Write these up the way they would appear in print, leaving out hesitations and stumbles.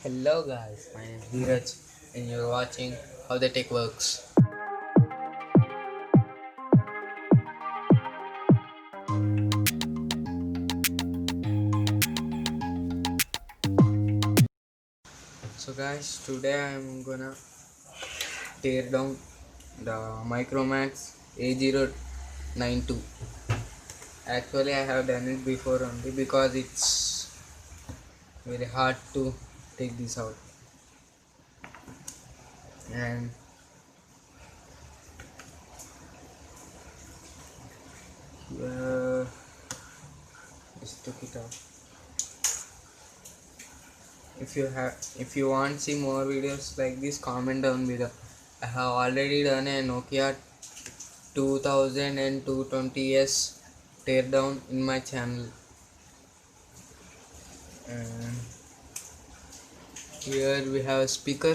Hello guys, my name is Dheeraj and you're watching How the Tech Works. So guys, today I'm gonna tear down the micromax a092. Actually I have done it before only because it's very hard to take this out. And here just took it out. If you want to see more videos like this, comment down below. I have already done a Nokia 2000 and 220s teardown in my channel, and here we have a speaker.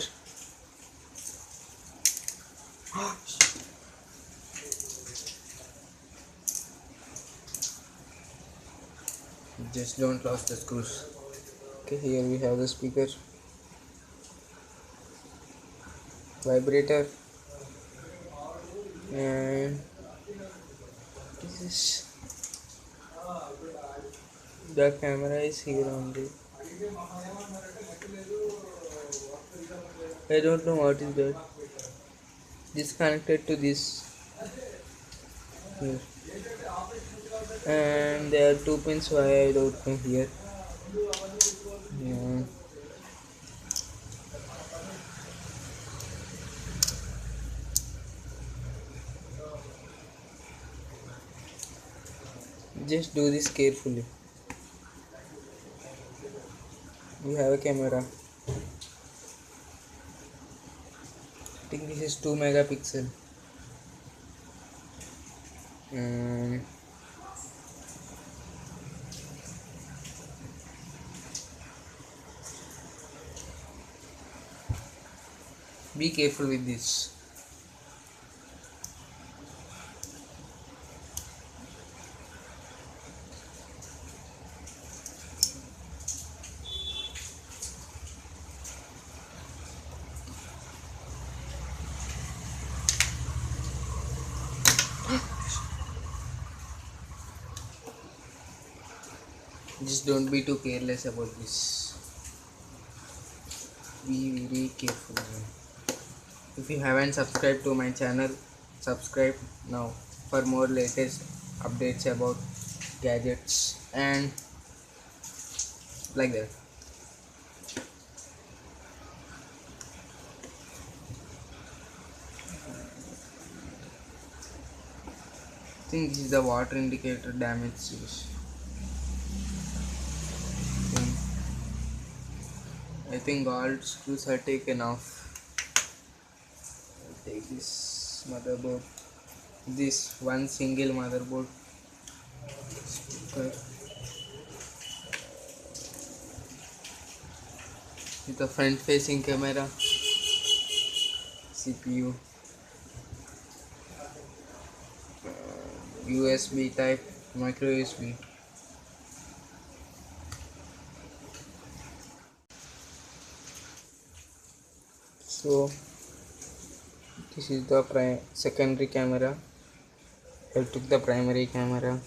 Just don't lose the screws. Okay, here we have the speaker, vibrator, and this is the camera is here only. I don't know what is that. This connected to this here, and there are two pins. Why I don't know here. Yeah. Just do this carefully. We have a camera. I think this is 2 megapixel. And be careful with this. Just don't be too careless about this. Be very careful. If you haven't subscribed to my channel, subscribe now for more latest updates about gadgets and like that. I think this is the water indicator damage. I think all screws are taken off. I'll take this motherboard, this one single motherboard, speaker, with a front facing camera, CPU, USB type, micro USB. So this is the secondary camera. I took the primary camera.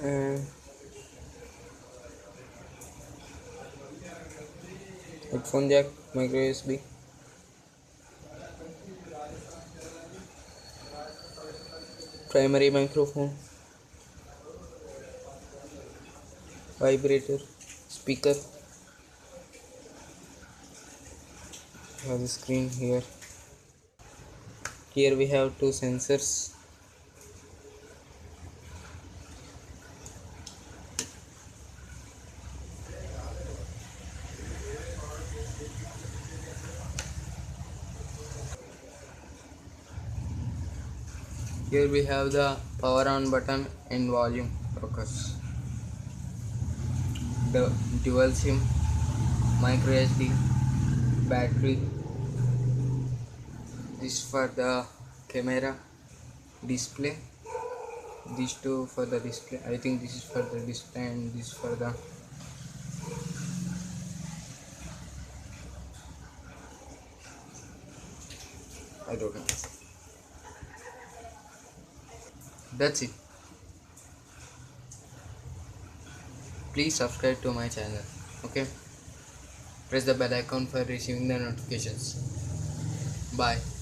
And headphone jack, micro USB, primary microphone, vibrator, speaker. Have the screen here. Here we have two sensors. Here we have the power on button and volume focus. The dual SIM, micro SD, battery. This for the camera, display. These two for the display. I think this is for the display and this for the I don't know. That's it. Please subscribe to my channel. Okay. Press the bell icon for receiving the notifications. Bye.